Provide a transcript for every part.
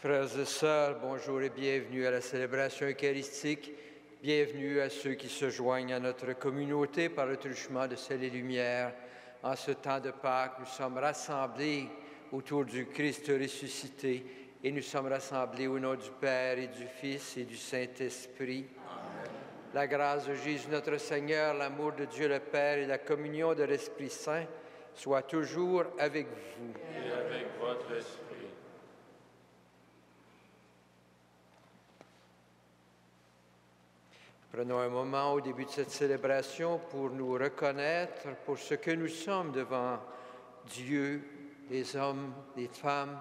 Frères et sœurs, bonjour et bienvenue à la célébration eucharistique. Bienvenue à ceux qui se joignent à notre communauté par le truchement de sel et lumière. En ce temps de Pâques, nous sommes rassemblés autour du Christ ressuscité et nous sommes rassemblés au nom du Père et du Fils et du Saint-Esprit. Amen. La grâce de Jésus notre Seigneur, l'amour de Dieu le Père et la communion de l'Esprit Saint soient toujours avec vous. Et avec votre esprit. Prenons un moment au début de cette célébration pour nous reconnaître pour ce que nous sommes devant Dieu, les hommes, les femmes,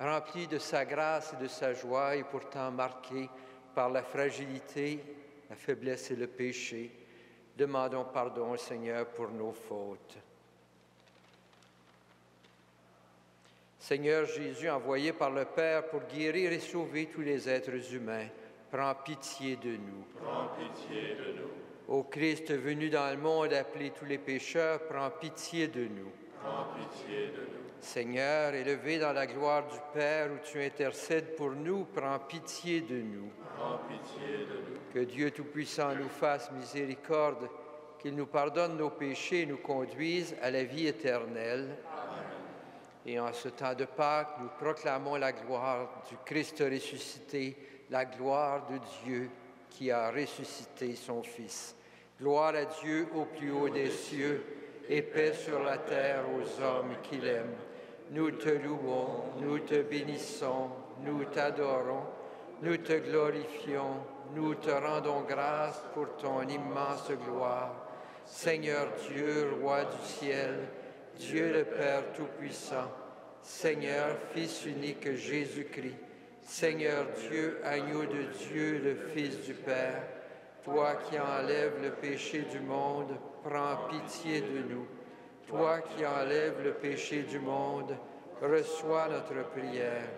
remplis de sa grâce et de sa joie et pourtant marqués par la fragilité, la faiblesse et le péché. Demandons pardon au Seigneur pour nos fautes. Seigneur Jésus, envoyé par le Père pour guérir et sauver tous les êtres humains, prends pitié de nous. Prends pitié de nous. Ô Christ venu dans le monde appeler tous les pécheurs, prends pitié de nous. Prends pitié de nous. Seigneur, élevé dans la gloire du Père où tu intercèdes pour nous, prends pitié de nous. Prends pitié de nous. Que Dieu Tout-Puissant nous fasse miséricorde, qu'il nous pardonne nos péchés et nous conduise à la vie éternelle. Amen. Et en ce temps de Pâques, nous proclamons la gloire du Christ ressuscité, la gloire de Dieu qui a ressuscité son Fils. Gloire à Dieu au plus haut des cieux et paix sur la terre aux hommes qui l'aiment. Nous te louons, nous te bénissons, nous t'adorons, nous te glorifions, nous te rendons grâce pour ton immense gloire. Seigneur Dieu, Roi du ciel, Dieu le Père Tout-Puissant, Seigneur, Fils unique Jésus-Christ, Seigneur Dieu, agneau de Dieu, le Fils du Père, toi qui enlèves le péché du monde, prends pitié de nous. Toi qui enlèves le péché du monde, reçois notre prière.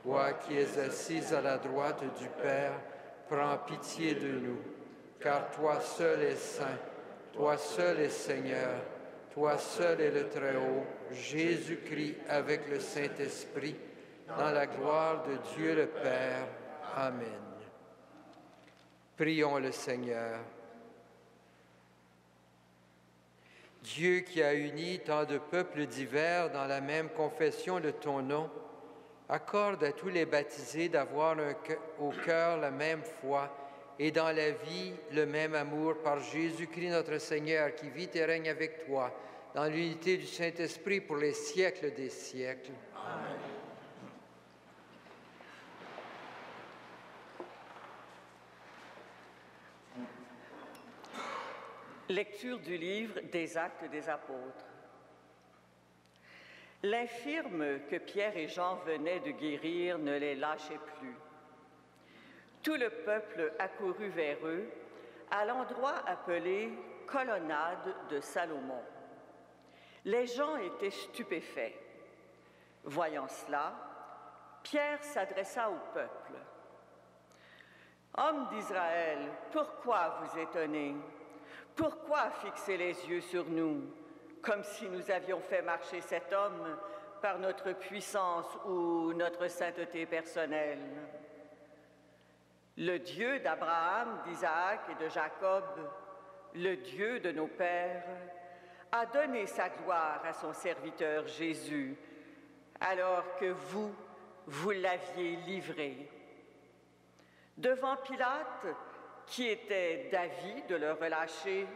Toi qui es assise à la droite du Père, prends pitié de nous. Car toi seul es saint, toi seul es Seigneur, toi seul es le Très-Haut, Jésus-Christ avec le Saint-Esprit, dans la gloire de Dieu le Père. Amen. Prions le Seigneur. Dieu qui a uni tant de peuples divers dans la même confession de ton nom, accorde à tous les baptisés d'avoir au cœur la même foi et dans la vie le même amour par Jésus-Christ notre Seigneur, qui vit et règne avec toi dans l'unité du Saint-Esprit pour les siècles des siècles. Amen. Lecture du livre des Actes des Apôtres. L'infirme que Pierre et Jean venaient de guérir ne les lâchait plus. Tout le peuple accourut vers eux à l'endroit appelé Colonnade de Salomon. Les gens étaient stupéfaits. Voyant cela, Pierre s'adressa au peuple. « Hommes d'Israël, pourquoi vous étonnez ? Pourquoi fixer les yeux sur nous, comme si nous avions fait marcher cet homme par notre puissance ou notre sainteté personnelle? Le Dieu d'Abraham, d'Isaac et de Jacob, le Dieu de nos pères, a donné sa gloire à son serviteur Jésus, alors que vous l'aviez livré. Devant Pilate, qui était d'avis de le relâcher,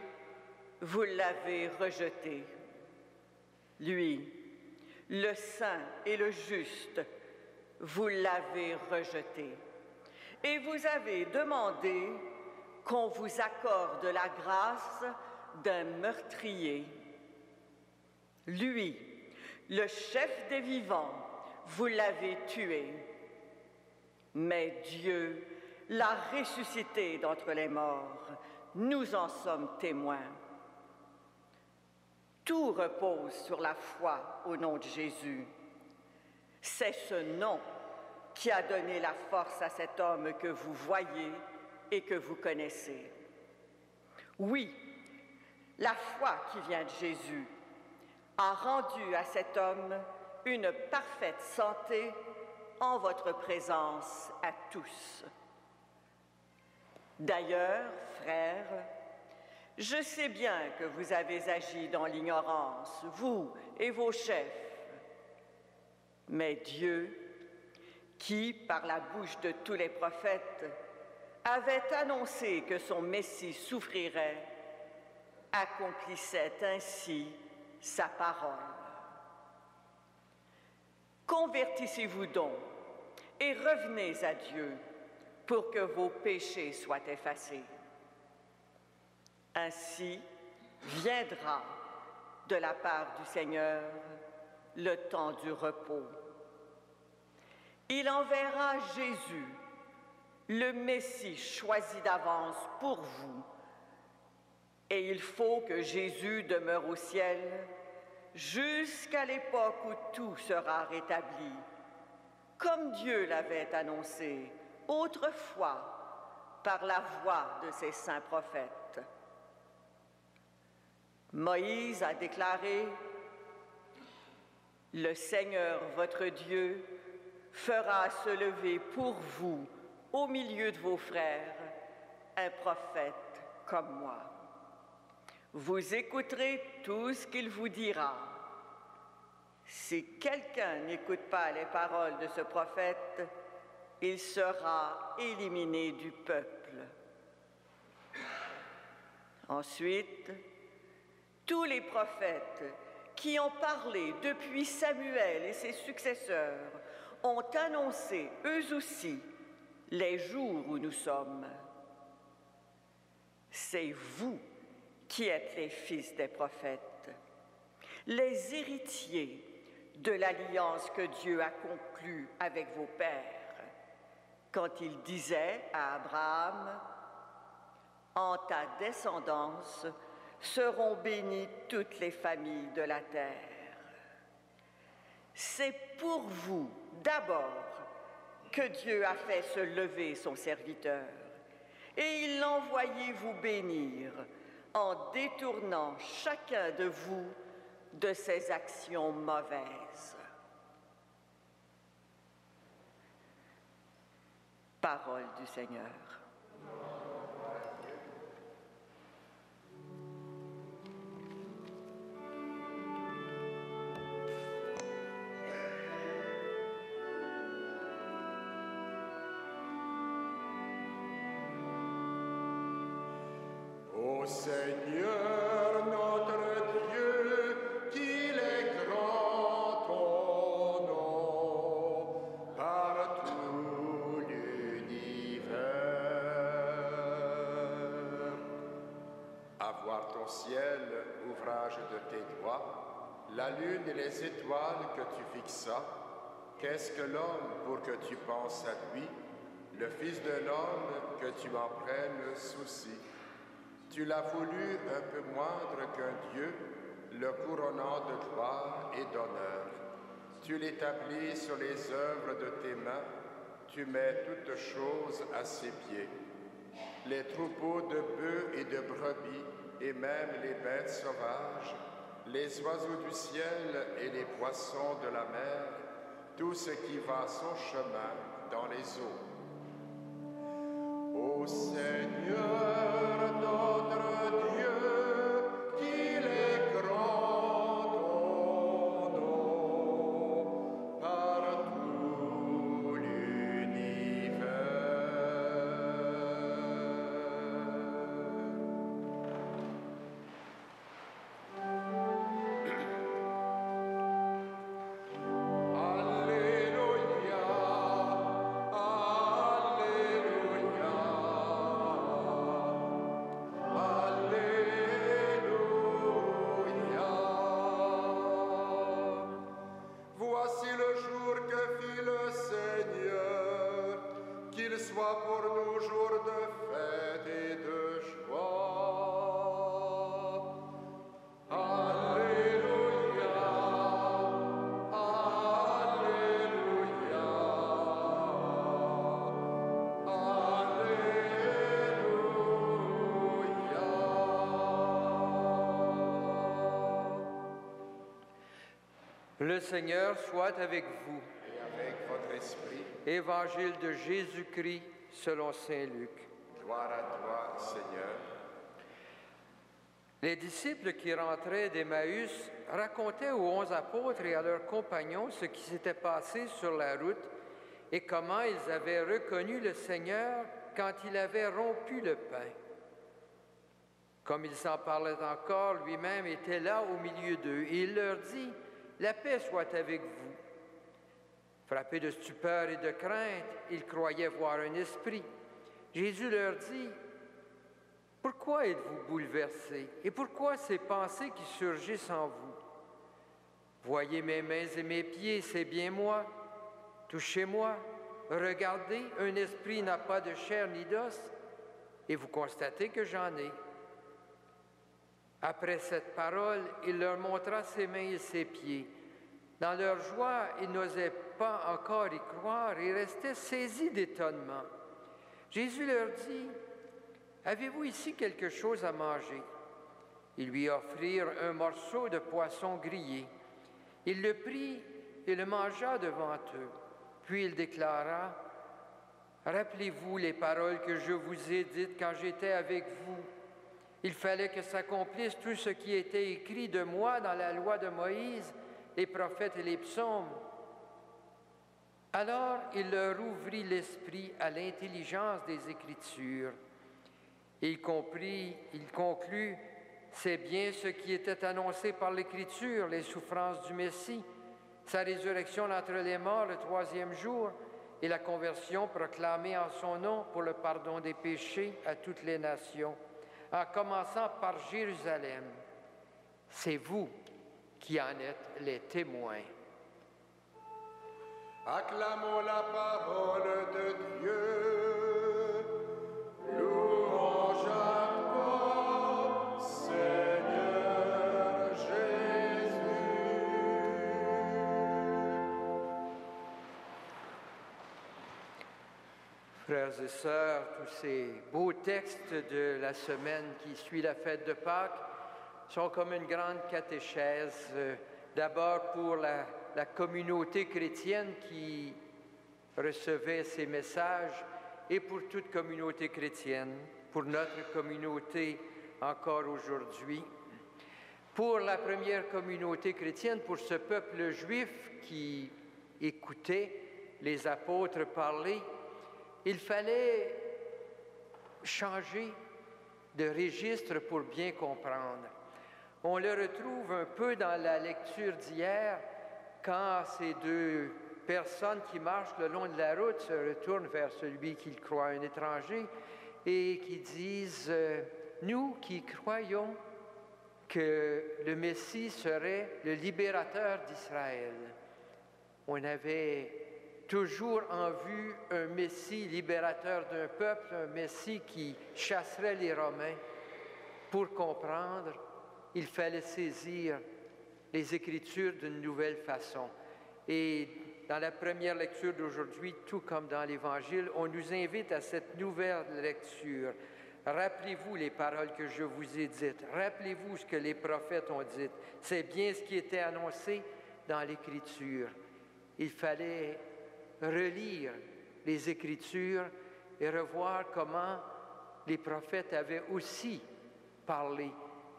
vous l'avez rejeté. Lui, le saint et le juste, vous l'avez rejeté. Et vous avez demandé qu'on vous accorde la grâce d'un meurtrier. Lui, le chef des vivants, vous l'avez tué. Mais Dieu l'a ressuscité d'entre les morts. Nous en sommes témoins. Tout repose sur la foi au nom de Jésus. C'est ce nom qui a donné la force à cet homme que vous voyez et que vous connaissez. Oui, la foi qui vient de Jésus a rendu à cet homme une parfaite santé en votre présence à tous. D'ailleurs, frères, je sais bien que vous avez agi dans l'ignorance, vous et vos chefs. Mais Dieu, qui, par la bouche de tous les prophètes, avait annoncé que son Messie souffrirait, accomplissait ainsi sa parole. Convertissez-vous donc et revenez à Dieu pour que vos péchés soient effacés. Ainsi viendra de la part du Seigneur le temps du repos. Il enverra Jésus, le Messie choisi d'avance pour vous. Et il faut que Jésus demeure au ciel jusqu'à l'époque où tout sera rétabli, comme Dieu l'avait annoncé autrefois par la voix de ses saints prophètes. Moïse a déclaré: « Le Seigneur, votre Dieu, fera se lever pour vous, au milieu de vos frères, un prophète comme moi. Vous écouterez tout ce qu'il vous dira. Si quelqu'un n'écoute pas les paroles de ce prophète, il sera éliminé du peuple. » Ensuite, tous les prophètes qui ont parlé depuis Samuel et ses successeurs ont annoncé eux aussi les jours où nous sommes. C'est vous qui êtes les fils des prophètes, les héritiers de l'alliance que Dieu a conclue avec vos pères, quand il disait à Abraham: « En ta descendance seront bénies toutes les familles de la terre. » C'est pour vous d'abord que Dieu a fait se lever son serviteur, et il l'a envoyé vous bénir en détournant chacun de vous de ses actions mauvaises. Parole du Seigneur. Ô Seigneur notre Dieu, qu'il est grand ton nom par tout l'univers. À voir ton ciel, ouvrage de tes doigts, la lune et les étoiles que tu fixas, qu'est-ce que l'homme pour que tu penses à lui, le Fils de l'homme que tu en prennes souci? Tu l'as voulu un peu moindre qu'un Dieu, le couronnant de gloire et d'honneur. Tu l'établis sur les œuvres de tes mains, tu mets toutes choses à ses pieds. Les troupeaux de bœufs et de brebis, et même les bêtes sauvages, les oiseaux du ciel et les poissons de la mer, tout ce qui va son chemin dans les eaux. Ô Seigneur notre Dieu, qu'il est grand ton nom par tout l'univers. Voici le jour que fit le Seigneur, qu'il soit pour nous jour de fête et de joie. Alléluia, Alléluia, Alléluia. Le Seigneur soit avec vous. Et avec votre Saint-Esprit. Évangile de Jésus-Christ selon saint Luc. Gloire à toi, Seigneur. Les disciples qui rentraient d'Emmaüs racontaient aux 11 apôtres et à leurs compagnons ce qui s'était passé sur la route et comment ils avaient reconnu le Seigneur quand il avait rompu le pain. Comme ils en parlaient encore, lui-même était là au milieu d'eux et il leur dit « La paix soit avec vous ». Frappés de stupeur et de crainte, ils croyaient voir un esprit. Jésus leur dit « Pourquoi êtes-vous bouleversés et pourquoi ces pensées qui surgissent en vous? Voyez mes mains et mes pieds, c'est bien moi. Touchez-moi, regardez, un esprit n'a pas de chair ni d'os, et vous constatez que j'en ai. » Après cette parole, il leur montra ses mains et ses pieds. Dans leur joie, ils n'osaient pas encore y croire et restaient saisis d'étonnement. Jésus leur dit « Avez-vous ici quelque chose à manger? » Ils lui offrirent un morceau de poisson grillé. Il le prit et le mangea devant eux. Puis il déclara « Rappelez-vous les paroles que je vous ai dites quand j'étais avec vous. Il fallait que s'accomplisse tout ce qui était écrit de moi dans la loi de Moïse, les prophètes et les psaumes. » Alors il leur ouvrit l'esprit à l'intelligence des Écritures. Et il conclut, c'est bien ce qui était annoncé par l'Écriture, les souffrances du Messie, sa résurrection d'entre les morts le 3e jour et la conversion proclamée en son nom pour le pardon des péchés à toutes les nations, en commençant par Jérusalem. C'est vous qui en êtes les témoins. Acclamons la parole de Dieu. Louange à toi, Seigneur Jésus. Frères et sœurs, tous ces beaux textes de la semaine qui suit la fête de Pâques sont comme une grande catéchèse, d'abord pour la communauté chrétienne qui recevait ces messages et pour toute communauté chrétienne, pour notre communauté encore aujourd'hui. Pour la première communauté chrétienne, pour ce peuple juif qui écoutait les apôtres parler, il fallait changer de registre pour bien comprendre. On le retrouve un peu dans la lecture d'hier, quand ces deux personnes qui marchent le long de la route se retournent vers celui qu'ils croient un étranger et qui disent « Nous qui croyons que le Messie serait le libérateur d'Israël. » On avait toujours en vue un Messie libérateur d'un peuple, un Messie qui chasserait les Romains. Pour comprendre, il fallait saisir les Écritures d'une nouvelle façon. Et dans la première lecture d'aujourd'hui, tout comme dans l'Évangile, on nous invite à cette nouvelle lecture. Rappelez-vous les paroles que je vous ai dites. Rappelez-vous ce que les prophètes ont dit. C'est bien ce qui était annoncé dans l'Écriture. Il fallait relire les Écritures et revoir comment les prophètes avaient aussi parlé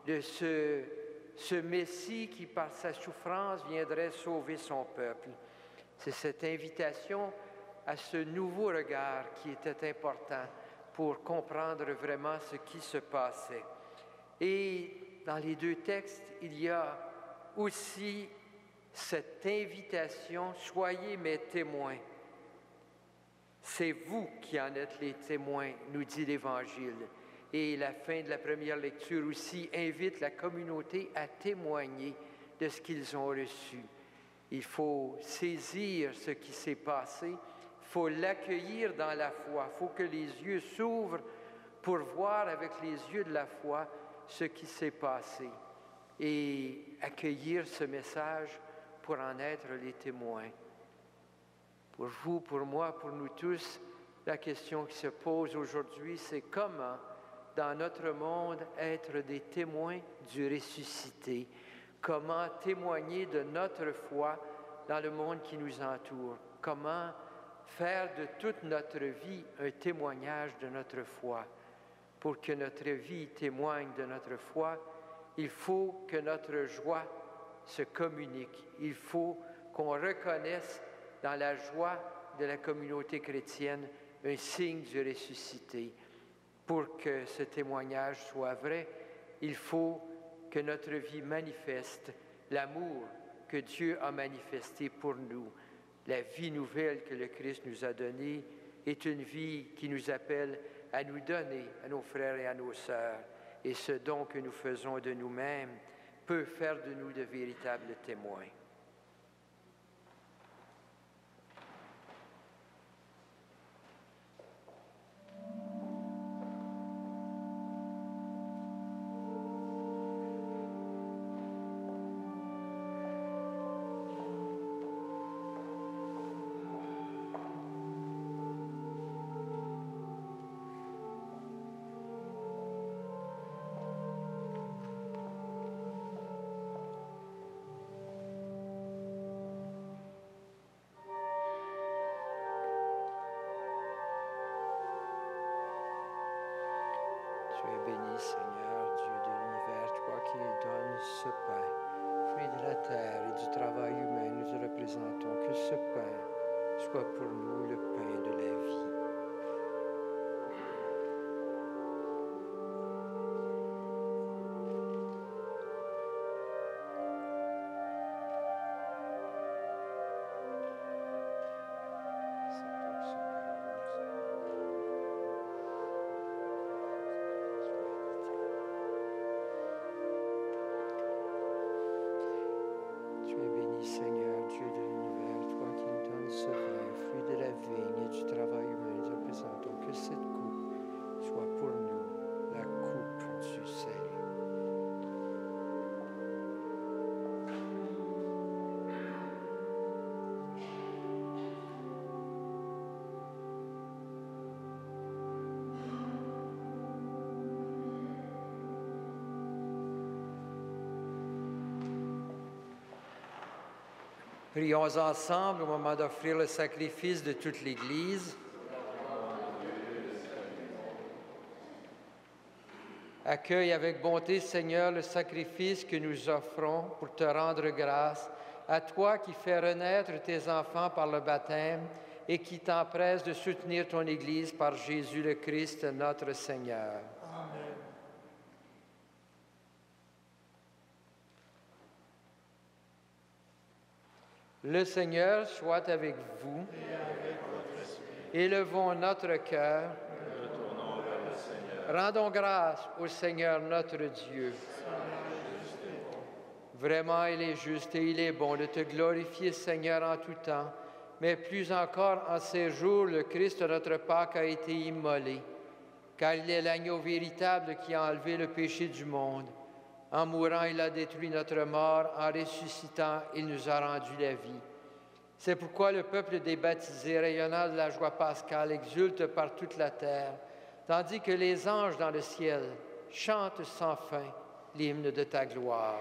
de ce Messie qui, par sa souffrance, viendrait sauver son peuple. C'est cette invitation à ce nouveau regard qui était important pour comprendre vraiment ce qui se passait. Et dans les deux textes, il y a aussi cette invitation « Soyez mes témoins ». C'est vous qui en êtes les témoins, nous dit l'Évangile. Et la fin de la première lecture aussi invite la communauté à témoigner de ce qu'ils ont reçu. Il faut saisir ce qui s'est passé, il faut l'accueillir dans la foi, il faut que les yeux s'ouvrent pour voir avec les yeux de la foi ce qui s'est passé et accueillir ce message pour en être les témoins. Pour vous, pour moi, pour nous tous, la question qui se pose aujourd'hui, c'est comment dans notre monde, être des témoins du ressuscité. Comment témoigner de notre foi dans le monde qui nous entoure. Comment faire de toute notre vie un témoignage de notre foi. Pour que notre vie témoigne de notre foi, il faut que notre joie se communique. Il faut qu'on reconnaisse dans la joie de la communauté chrétienne un signe du ressuscité. Pour que ce témoignage soit vrai, il faut que notre vie manifeste l'amour que Dieu a manifesté pour nous. La vie nouvelle que le Christ nous a donnée est une vie qui nous appelle à nous donner à nos frères et à nos sœurs. Et ce don que nous faisons de nous-mêmes peut faire de nous de véritables témoins. Tu es béni, Seigneur, Dieu de l'univers, toi qui donnes ce pain, fruit de la terre et du travail humain, nous te représentons que ce pain soit pour nous le pain de la vie. Tu es béni, Seigneur, Dieu de l'univers, toi qui donnes ce vin, fruit de la vigne et du travail humain, nous te représentons que cette coupe soit pour nous la coupe du salut. Prions ensemble au moment d'offrir le sacrifice de toute l'Église. Accueille avec bonté, Seigneur, le sacrifice que nous offrons pour te rendre grâce, à toi qui fais renaître tes enfants par le baptême et qui t'empresse de soutenir ton Église par Jésus le Christ, notre Seigneur. Amen. Le Seigneur soit avec vous. Et avec votre esprit. Élevons notre cœur. Retournons vers le Seigneur. Rendons grâce au Seigneur notre Dieu. Vraiment, il est juste et il est bon de te glorifier, Seigneur, en tout temps, mais plus encore en ces jours, le Christ, notre Pâque, a été immolé, car il est l'agneau véritable qui a enlevé le péché du monde. En mourant, il a détruit notre mort. En ressuscitant, il nous a rendu la vie. C'est pourquoi le peuple des baptisés, rayonnant de la joie pascale, exulte par toute la terre, tandis que les anges dans le ciel chantent sans fin l'hymne de ta gloire.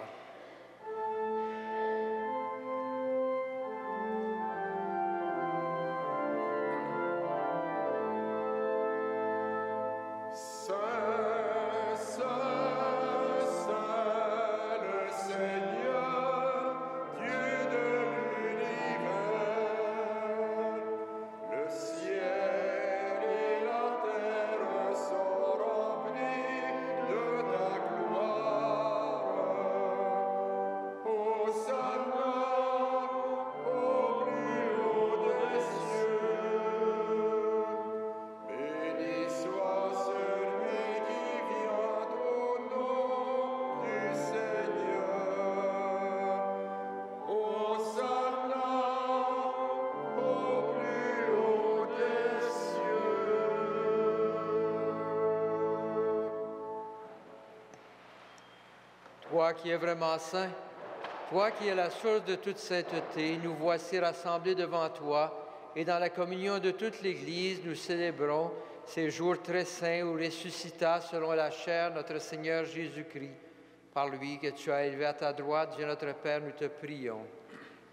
Toi qui es vraiment saint, toi qui es la source de toute sainteté, nous voici rassemblés devant toi et dans la communion de toute l'Église, nous célébrons ces jours très saints où ressuscita selon la chair notre Seigneur Jésus-Christ. Par lui que tu as élevé à ta droite, Dieu notre Père, nous te prions.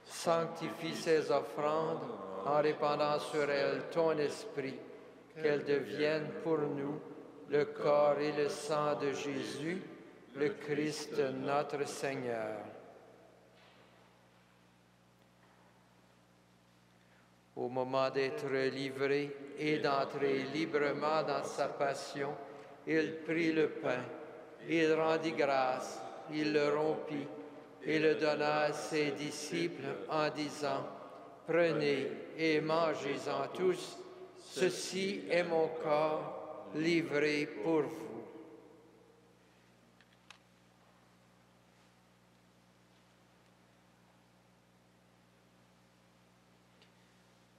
Sanctifie ces offrandes en répandant sur elle ton esprit, qu'elle devienne pour nous le corps et le sang de Jésus, le Christ notre Seigneur. Au moment d'être livré et d'entrer librement dans sa passion, il prit le pain, il rendit grâce, il le rompit et le donna à ses disciples en disant, « Prenez et mangez-en tous, ceci est mon corps livré pour vous. »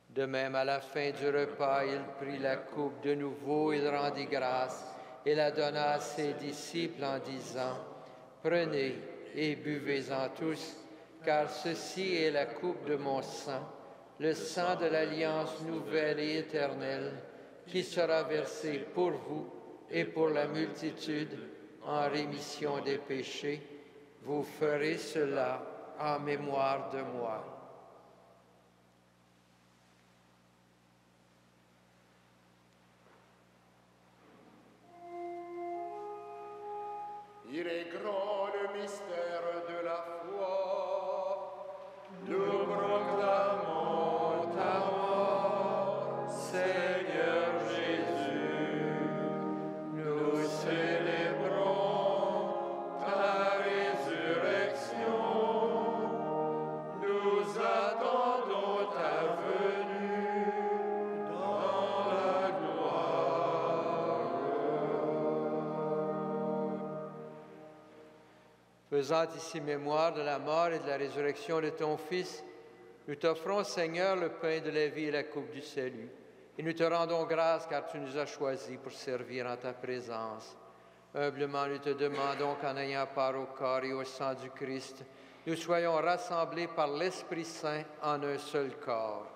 De même, à la fin du repas, il prit la coupe de nouveau, il rendit grâce et la donna à ses disciples en disant, « Prenez et buvez-en tous, car ceci est la coupe de mon sang, le sang de l'alliance nouvelle et éternelle, qui sera versé pour vous et pour la multitude en rémission des péchés. Vous ferez cela en mémoire de moi. » Il est grand le mystère de la foi. Nous proclamons ta mort, Seigneur Jésus. Nous célébrons ta résurrection. Nous attendons ta venue dans la gloire. Faisant ici mémoire de la mort et de la résurrection de ton Fils, nous t'offrons, Seigneur, le pain de la vie et la coupe du salut. Et nous te rendons grâce car tu nous as choisis pour servir en ta présence. Humblement, nous te demandons qu'en ayant part au corps et au sang du Christ, nous soyons rassemblés par l'Esprit Saint en un seul corps.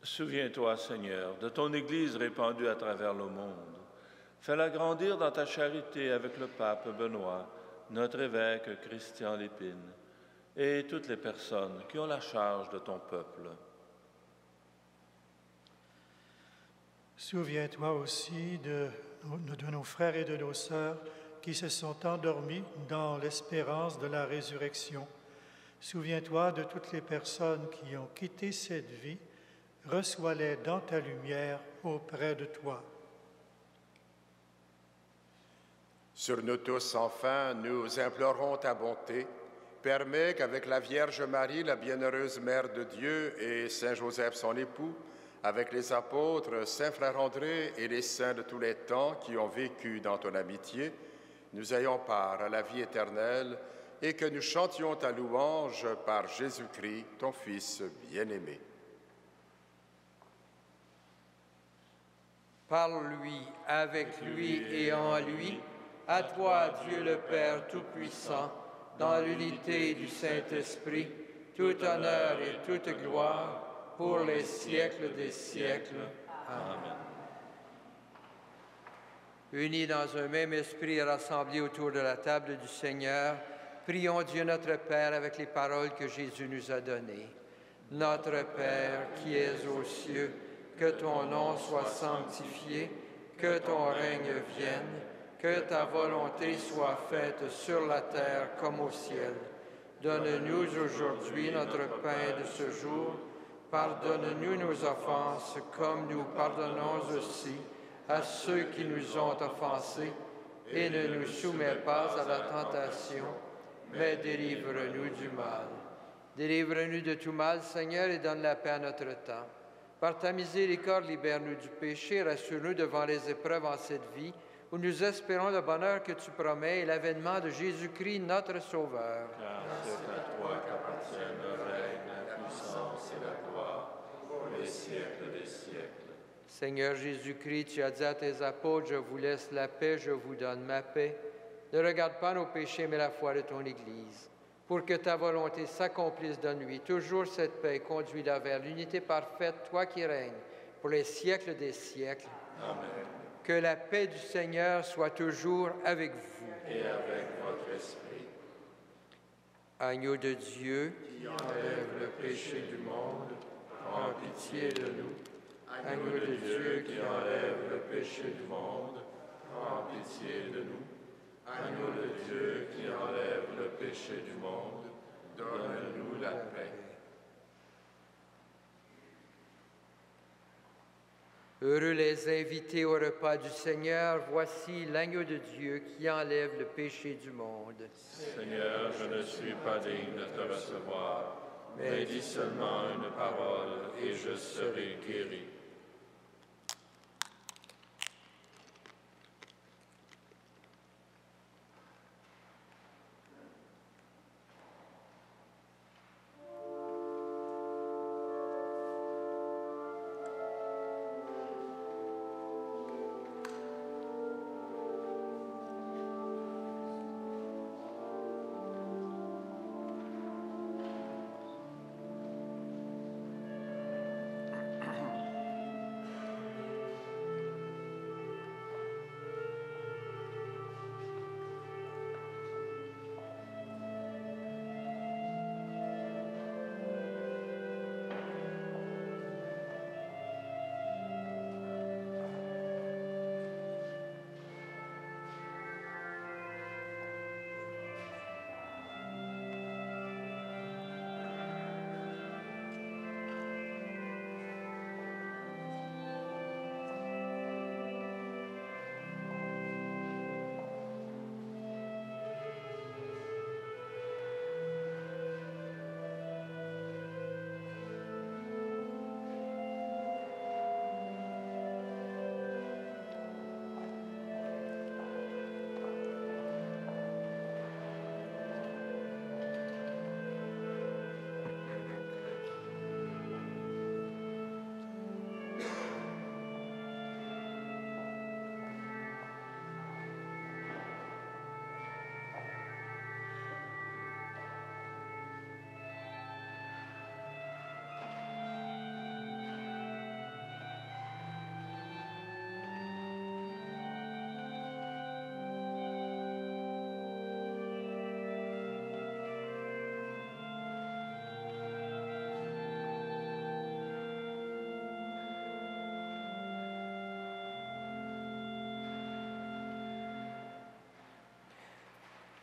Souviens-toi, Seigneur, de ton Église répandue à travers le monde. Fais-la grandir dans ta charité avec le pape Benoît, notre évêque Christian Lépine, et toutes les personnes qui ont la charge de ton peuple. Souviens-toi aussi de nos frères et de nos sœurs qui se sont endormis dans l'espérance de la résurrection. Souviens-toi de toutes les personnes qui ont quitté cette vie. Reçois-les dans ta lumière auprès de toi. Sur nous tous, enfin, nous implorons ta bonté. Permets qu'avec la Vierge Marie, la bienheureuse Mère de Dieu, et Saint Joseph, son époux, avec les apôtres, Saint Frère André et les saints de tous les temps qui ont vécu dans ton amitié, nous ayons part à la vie éternelle et que nous chantions ta louange par Jésus-Christ, ton Fils bien-aimé. Par lui, avec lui et en lui, à toi, Dieu le Père Tout-Puissant, dans l'unité du Saint-Esprit, tout honneur et toute gloire pour les siècles des siècles. Amen. Unis dans un même esprit et rassemblés autour de la table du Seigneur, prions Dieu notre Père avec les paroles que Jésus nous a données. Notre Père qui es aux cieux, que ton nom soit sanctifié, que ton règne vienne, que ta volonté soit faite sur la terre comme au ciel. Donne-nous aujourd'hui notre pain de ce jour. Pardonne-nous nos offenses comme nous pardonnons aussi à ceux qui nous ont offensés. Et ne nous soumets pas à la tentation, mais délivre-nous du mal. Délivre-nous de tout mal, Seigneur, et donne la paix à notre temps. Par ta miséricorde, libère-nous du péché, rassure-nous devant les épreuves en cette vie, où nous espérons le bonheur que tu promets et l'avènement de Jésus-Christ, notre Sauveur. Car c'est à toi qu'appartiennent le règne, la puissance et la gloire, pour les siècles des siècles. Seigneur Jésus-Christ, tu as dit à tes apôtres, je vous laisse la paix, je vous donne ma paix. Ne regarde pas nos péchés, mais la foi de ton Église. Pour que ta volonté s'accomplisse, donne-lui toujours cette paix, conduis-la vers l'unité parfaite, toi qui règnes, pour les siècles des siècles. Amen. Que la paix du Seigneur soit toujours avec vous. Et avec votre esprit. Agneau de Dieu, qui enlève le péché du monde, prends pitié de nous. Agneau de Dieu qui enlève le péché du monde, prends pitié de nous. Agneau de Dieu qui enlève le péché du monde, donne-nous la paix. Heureux les invités au repas du Seigneur, voici l'agneau de Dieu qui enlève le péché du monde. Seigneur, je ne suis pas digne de te recevoir, mais dis seulement une parole et je serai guéri.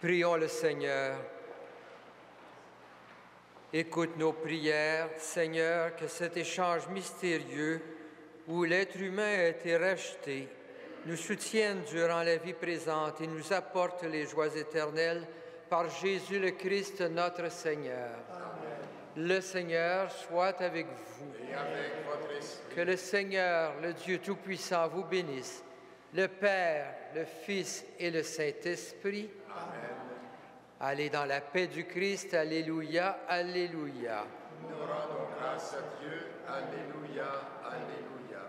Prions le Seigneur. Écoute nos prières, Seigneur, que cet échange mystérieux où l'être humain a été racheté nous soutienne durant la vie présente et nous apporte les joies éternelles par Jésus le Christ, notre Seigneur. Amen. Le Seigneur soit avec vous. Et avec votre esprit. Que le Seigneur, le Dieu Tout-Puissant, vous bénisse, le Père, le Fils et le Saint-Esprit. Amen. Allez dans la paix du Christ. Alléluia, alléluia. Nous rendons grâce à Dieu. Alléluia, alléluia.